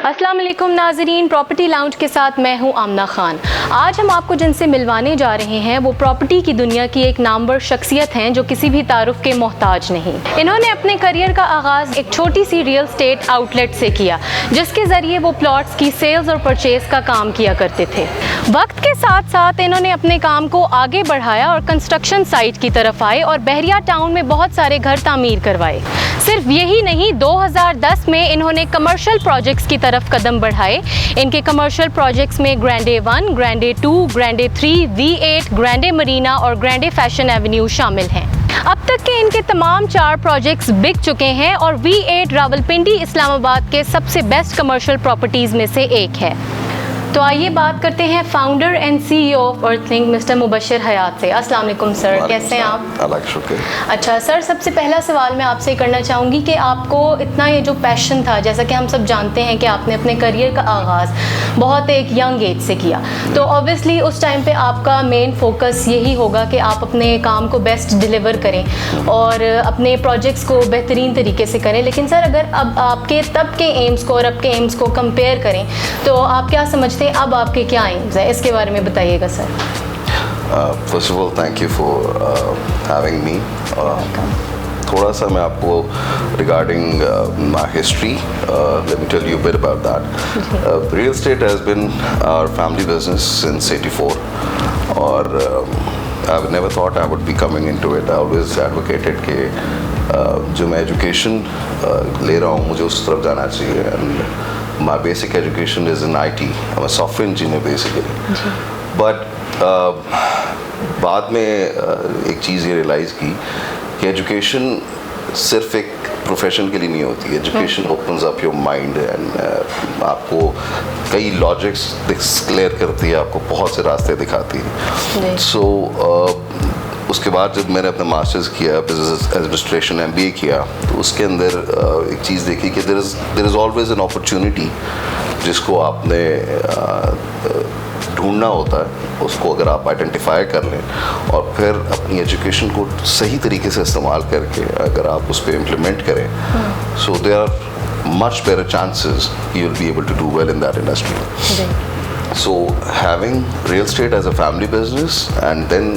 अस्सलाम वालेकुम नाज़रीन, प्रॉपर्टी लाउंज के साथ मैं हूं आमना खान। आज हम आपको जिनसे मिलवाने जा रहे हैं वो प्रॉपर्टी की दुनिया की एक नामवर शख्सियत हैं जो किसी भी तारुफ के मोहताज नहीं। इन्होंने अपने करियर का आगाज़ एक छोटी सी रियल स्टेट आउटलेट से किया, जिसके ज़रिए वो प्लॉट्स की सेल्स और परचेज़ का काम किया करते थे। वक्त के साथ साथ इन्होंने अपने काम को आगे बढ़ाया और कंस्ट्रक्शन साइट की तरफ आए और बहरिया टाउन में बहुत सारे घर तामीर करवाए। सिर्फ यही नहीं, 2010 में इन्होंने कमर्शियल प्रोजेक्ट्स की तरफ कदम बढ़ाए। इनके कमर्शियल प्रोजेक्ट्स में Grande 1, Grande 2, Grande 3, V8, Grande Marina और ग्रैंडे फैशन एवेन्यू शामिल हैं। अब तक के इनके तमाम 4 प्रोजेक्ट्स बिक चुके हैं और V8 रावलपिंडी इस्लामाबाद के सबसे बेस्ट कमर्शियल प्रॉपर्टीज़ में से एक है। तो आइए बात करते हैं founder and CEO of Earthlink mister Mubashar Hayat से। अस्सलाम वालेकुम सर, कैसे हैं आप? अल्लाह का शुक्र। अच्छा सर, सबसे पहला सवाल मैं आपसे करना चाहूँगी कि आपको इतना ये जो पैशन था, जैसा कि हम सब जानते हैं कि आपने अपने करियर का आगाज़ बहुत एक यंग एज से किया, तो ऑब्वियसली उस टाइम पे आपका मेन फोकस यही होगा कि आप अपने काम को बेस्ट डिलीवर करें और अपने प्रोजेक्ट्स को बेहतरीन तरीके से करें। लेकिन सर, अगर अब आपके तब के एम्स को और अब के एम्स को कंपेयर करें तो आप क्या समझते हैं, अब आपके क्या एम्स हैं? इसके बारे में बताइएगा sir. First of all thank you for having me. थोड़ा सा मैं आपको regarding my history let me tell you bit about that. Real estate has been our family business since 84 और I never thought I would be coming into it. I always advocated कि जो मैं education ले रहा हूँ मुझे उस तरफ जाना चाहिए। And my basic education is in IT. I'm a software engineer basically. But बाद में एक चीज़ ये रियलाइज़ की कि एजुकेशन सिर्फ एक प्रोफेशन के लिए नहीं होती। Education opens up your mind and आपको कई लॉजिक्स क्लियर करती है, आपको बहुत से रास्ते दिखाती है। सो उसके बाद जब मैंने अपना मास्टर्स किया, बिजनेस एडमिनिस्ट्रेशन MBA किया, तो उसके अंदर एक चीज़ देखी कि there is always an opportunity जिसको आपने ढूंढना होता है। उसको अगर आप आइडेंटिफाई कर लें और फिर अपनी एजुकेशन को सही तरीके से इस्तेमाल करके अगर आप उस पर इम्प्लीमेंट करें, so there are much better chances you will be able to do well in that industry. So having real estate as a family business and then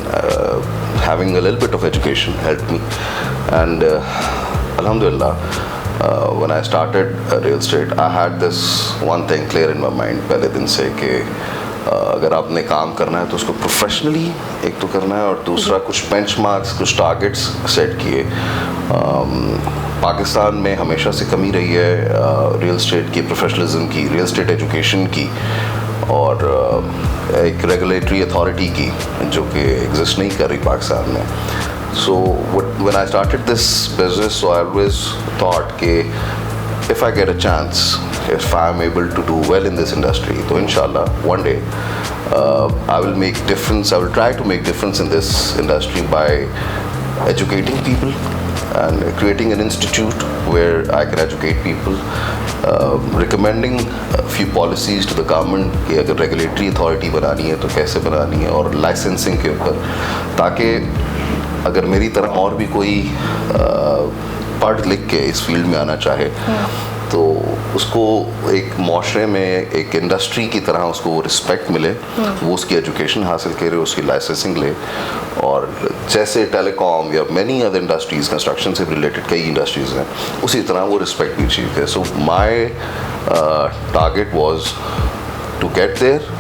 having a little bit of education helped me. And alhamdulillah, when I started real estate, I had this one thing clear in my mind पहले दिन से कि अगर आपने काम करना है तो उसको प्रोफेशनली एक तो करना है और दूसरा कुछ बेंचमार्क्स, कुछ टारगेट्स सेट किए। पाकिस्तान में हमेशा से कमी रही है रियल एस्टेट की प्रोफेशनलिज्म की, रियल एस्टेट एजुकेशन की और एक रेगुलेटरी अथॉरिटी की जो कि एग्जिस्ट नहीं कर रही पाकिस्तान में। So when I started this business, so I always thought कि if I get a chance, if I am able to do well in this industry, तो इंशाल्लाह one day I will make difference, I will try to make difference in this industry by educating people and creating an institute where I can educate people, recommending a few policies to the government कि अगर regulatory authority बनानी है तो कैसे बनानी है, और licensing के ऊपर, ताकि अगर मेरी तरह और भी कोई पढ़ लिख के इस फील्ड में आना चाहे तो उसको एक माशरे में एक इंडस्ट्री की तरह उसको वो रिस्पेक्ट मिले, वो उसकी एजुकेशन हासिल करे, उसकी लाइसेंसिंग ले, और जैसे टेलीकॉम या मैनी अदर इंडस्ट्रीज़, कंस्ट्रक्शन से रिलेटेड कई इंडस्ट्रीज़ हैं, उसी तरह वो रिस्पेक्ट भी अचीव करे। So my target was to get there,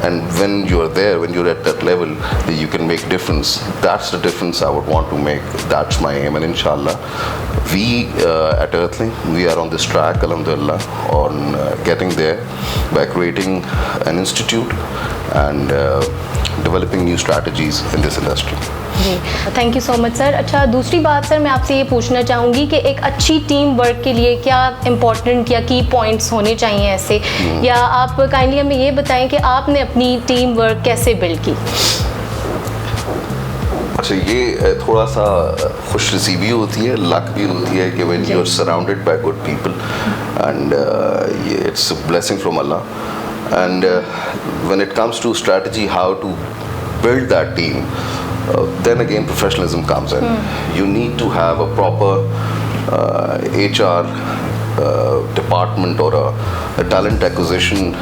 and when you're there, when you're at that level, you can make difference. That's the difference I would want to make. That's my aim, and inshallah we at Earthlink, we are on this track, alhamdulillah, on getting there by creating an institute and developing new strategies in this industry. जी, thank you so much sir. अच्छा, दूसरी बात sir मैं आपसे ये पूछना चाहूँगी कि एक अच्छी टीम वर्क के लिए क्या इम्पोर्टेंट या की पॉइंट्स होने चाहिए ऐसे, या आप काइंडली हमें ये बताएं कि आपने अपनी टीम वर्क कैसे बिल्ड की? अच्छा, ये थोड़ा सा खुश नसीबी होती है, लक भी होती है कि when you are surrounded by good people, and it's a blessing from Allah. And when it comes to strategy how to build that team, then again professionalism comes in. You need to have a proper HR department और talent acquisition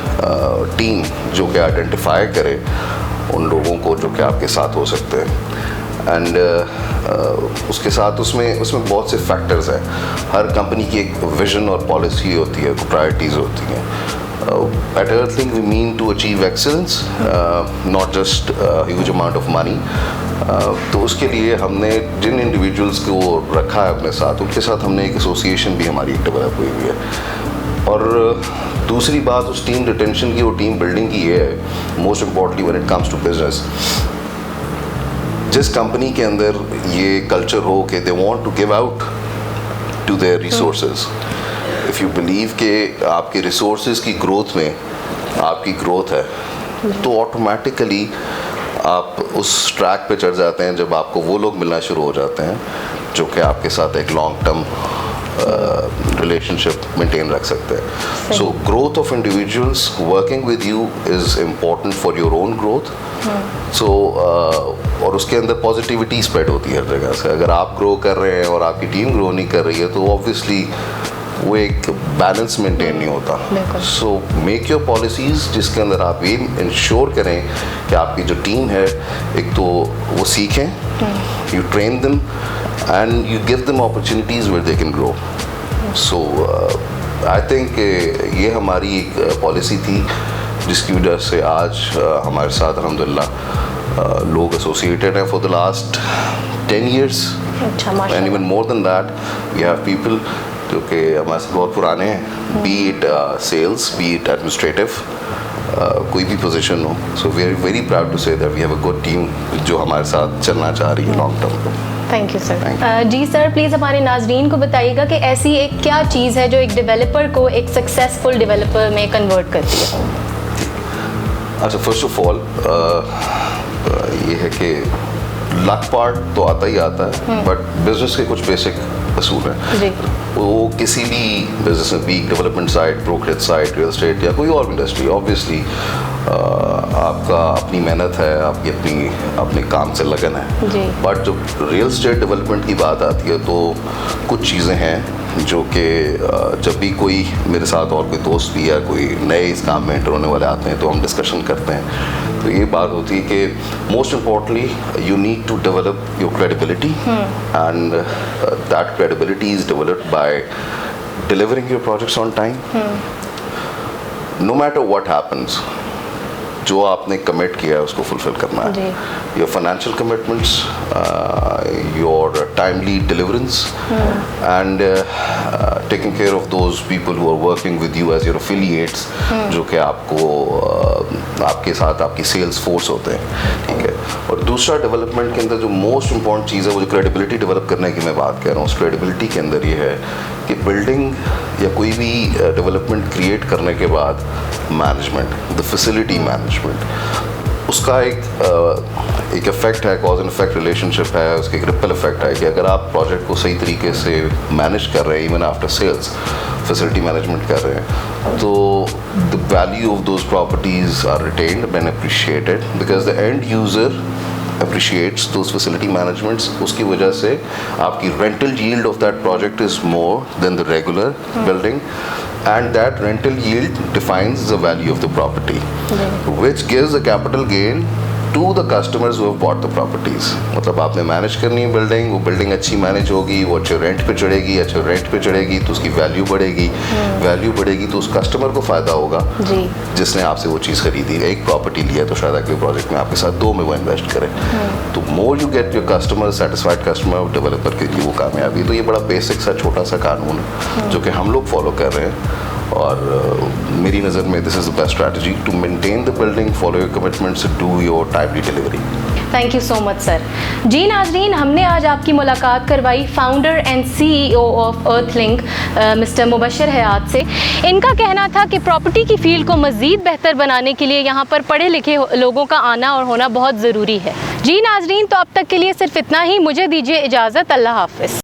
team जो कि identify करे उन लोगों को जो कि आपके साथ हो सकते हैं। एंड उसके साथ उसमें बहुत से फैक्टर्स हैं। हर कंपनी की एक विजन और पॉलिसी होती है, प्रायोरिटीज़ होती हैं। At Earthlink we mean to achieve excellence, not just huge amount of money. तो उसके लिए हमने जिन इंडिविजुअल्स को रखा है अपने साथ, उनके साथ हमने एक एसोसिएशन भी हमारी डेवलप हुई है। और दूसरी बात उस टीम रिटेंशन की और टीम बिल्डिंग की ये है, most importantly when it comes to business, जिस कंपनी के अंदर ये कल्चर हो कि they want to give out to their resources, if you believe कि आपके रिसोर्सेज की ग्रोथ में आपकी ग्रोथ है, तो ऑटोमेटिकली आप उस ट्रैक पे चढ़ जाते हैं जब आपको वो लोग मिलना शुरू हो जाते हैं जो कि आपके साथ एक लॉन्ग टर्म रिलेशनशिप मेंटेन रख सकते हैं। So growth of individuals working with you is important for your own growth. So और उसके अंदर पॉजिटिविटी स्प्रेड होती है हर जगह से। अगर आप ग्रो कर रहे हैं और आपकी टीम ग्रो नहीं कर रही है तो ऑब्वियसली वो एक बैलेंस मेंटेन नहीं होता। सो मेक योर पॉलिसीज़ जिसके अंदर आप ये इंश्योर करें कि आपकी जो टीम है, एक तो वो सीखें, you train them and you give them opportunities where they can grow. So I think ये हमारी एक पॉलिसी थी जिसकी वजह से आज हमारे साथ अल्हम्दुलिल्लाह लोग एसोसिएटेड हैं for the last 10 years and even more than that. We have people जो कि हमारे साथ बहुत पुराने हैं, be it sales, be it administrative, कोई भी पोजीशन हो। So we are very proud to say that we have a good team जो हमारे साथ चलना चाह रही है long term. Thank you sir. जी सर, प्लीज़ हमारे नाजरीन को बताइएगा कि ऐसी एक क्या चीज़ है जो एक डेवलपर को एक सक्सेसफुल डेवलपर में कन्वर्ट करती है? अच्छा, फर्स्ट ऑफ ऑल ये है कि लक पार्ट तो आता ही आता है, बट बिजनेस के कुछ बेसिक असूल हैं। वो किसी भी बिजनेस में, भी development side, brokerage side, real estate या कोई और भी इंडस्ट्री, ऑब्वियसली आपका अपनी मेहनत है, आपकी अपने काम से लगन है। बट जब रियल एस्टेट डेवलपमेंट की बात आती है तो कुछ चीज़ें हैं जो कि जब भी कोई मेरे साथ और कोई दोस्त भी या कोई नए इस काम में एंटर होने वाले आते हैं तो हम डिस्कशन करते हैं। तो ये बात होती है कि most importantly you need to develop your credibility and that credibility is developed by delivering your projects on time, no matter what happens. जो आपने कमिट किया है उसको फुलफिल करना है। Your financial commitments, your timely deliverance and taking care of those people who are working with you as your affiliates, जो कि आपको आपके साथ आपकी सेल्स फोर्स होते हैं, ठीक है। और दूसरा डेवलपमेंट के अंदर जो मोस्ट इंपॉर्टेंट चीज़ है वो जो क्रेडिबिलिटी डेवलप करने की मैं बात कर रहा हूँ, उस क्रेडिबिलिटी के अंदर ये है कि बिल्डिंग या कोई भी डेवलपमेंट क्रिएट करने के बाद मैनेजमेंट, द फैसिलिटी मैनेजमेंट, उसका एक इफेक्ट है, कॉज एंड इफेक्ट रिलेशनशिप है, उसका एक रिपल इफेक्ट है कि अगर आप प्रोजेक्ट को सही तरीके से मैनेज कर रहे हैं, even after sales facility management कर रहे हैं, तो the value of those properties are retained and appreciated because the end user appreciates those facility managements. उसकी वजह से आपकी rental yield of that project is more than the regular building, and that rental yield defines the value of the property, which gives a capital gain to the customers who have bought the properties. मतलब आपने manage करनी है building, वो building अच्छी manage होगी, वो अच्छे rent पे चढ़ेगी, अच्छे रेंट पे चढ़ेगी तो उसकी वैल्यू बढ़ेगी, वैल्यू बढ़ेगी तो उस कस्टमर को फ़ायदा होगा जिसने आपसे वो चीज़ खरीदी। एक प्रॉपर्टी लिया तो शायद अगले प्रोजेक्ट में आपके साथ 2 में वो इन्वेस्ट करे। तो more you get your customer, satisfied customer, developer के लिए वो कामयाबी। तो ये बड़ा बेसिक सा छोटा सा कानून है जो कि हम लोग फॉलो कर रहे हैं, और मेरी नज़र में this is the best strategy to maintain the building, follow your commitments, do your timely delivery. Thank you so much sir. जी नाजरीन, हमने आज आपकी मुलाकात करवाई founder and CEO of Earthlink mister Mubashar Hayat से। इनका कहना था कि प्रॉपर्टी की फील्ड को मज़ीद बेहतर बनाने के लिए यहाँ पर पढ़े लिखे लोगों का आना और होना बहुत ज़रूरी है। जी नाजरीन, तो अब तक के लिए सिर्फ इतना ही। मुझे दीजिए इजाज़त। अल्लाह हाफ़िज़।